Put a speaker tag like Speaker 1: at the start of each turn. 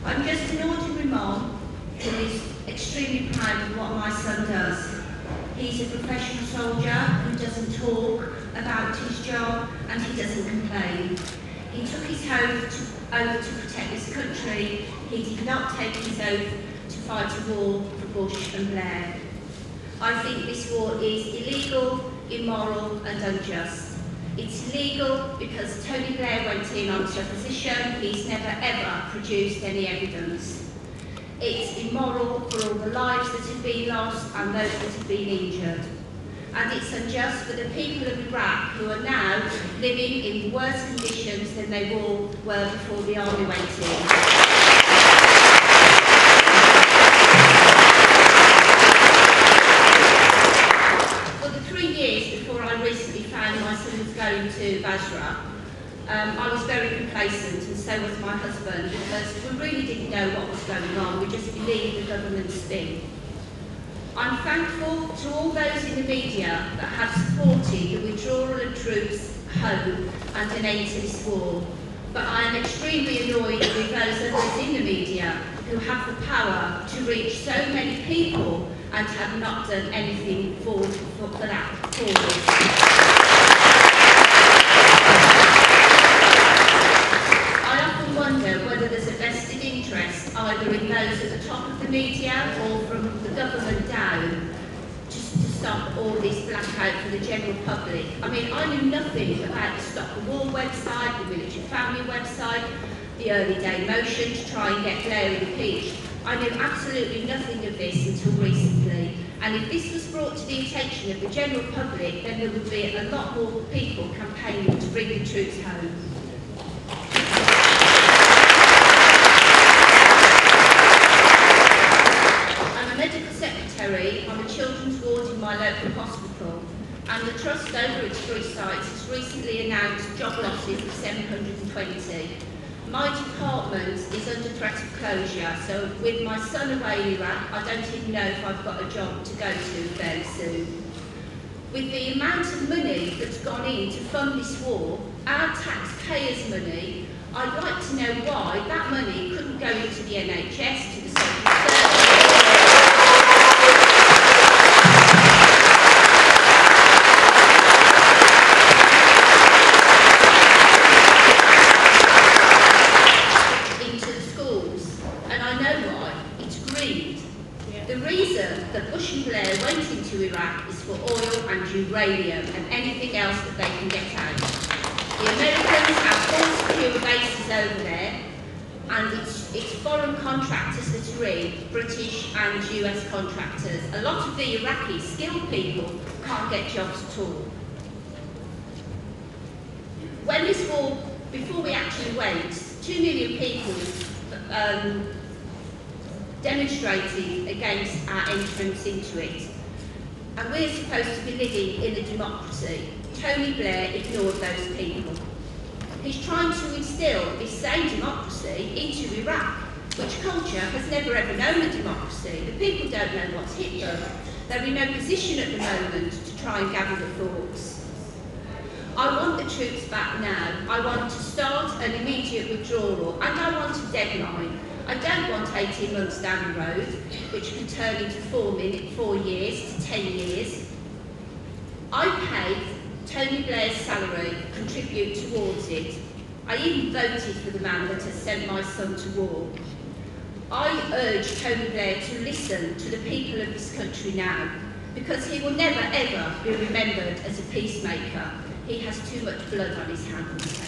Speaker 1: I'm just an ordinary mom who is extremely proud of what my son does. He's a professional soldier who doesn't talk about his job and he doesn't complain. He took his oath over to protect this country. He did not take his oath to fight a war for Bush and Blair. I think this war is illegal, immoral and unjust. It's illegal because Tony Blair went in on supposition. He's never ever produced any evidence. It's immoral for all the lives that have been lost and those that have been injured. And it's unjust for the people of Iraq who are now living in worse conditions than they all were before the army went in. Going to Basra, I was very complacent, and so was my husband, because we really didn't know what was going on. We just believed the government's spin. I'm thankful to all those in the media that have supported the withdrawal of troops home and an end to this war. But I am extremely annoyed with those others in the media who have the power to reach so many people and have not done anything for that cause. Whether there's a vested interest either in those at the top of the media or from the government down just to stop all this blackout for the general public. I mean, I knew nothing about the Stop the War website, the Military Family website, the early day motion to try and get Blair impeached. I knew absolutely nothing of this until recently. And if this was brought to the attention of the general public, then there would be a lot more people campaigning to bring the troops home. I'm a children's ward in my local hospital, and the Trust over its 3 sites has recently announced job losses of 720. My department is under threat of closure, so with my son away in Iraq, I don't even know if I've got a job to go to very soon. With the amount of money that's gone in to fund this war, our taxpayers' money, I'd like to know why that money couldn't go into the NHS, to the social services, Iraq is for oil and uranium and anything else that they can get out. The Americans have 4 secure bases over there, and it's foreign contractors that are in, British and US contractors. A lot of the Iraqi skilled people can't get jobs at all. When this war, before we actually went, 2 million people demonstrated against our entrance into it. And we're supposed to be living in a democracy. Tony Blair ignored those people. He's trying to instill this same democracy into Iraq, which culture has never ever known a democracy. The people don't know what's hit them. They're in no position at the moment to try and gather the thoughts. I want the troops back now. I want to start an immediate withdrawal, and I want a deadline. I don't want 18 months down the road, which can turn into 4 years to 10 years. I paid Tony Blair's salary, contribute towards it. I even voted for the man that has sent my son to war. I urge Tony Blair to listen to the people of this country now, because he will never ever be remembered as a peacemaker. He has too much blood on his hands.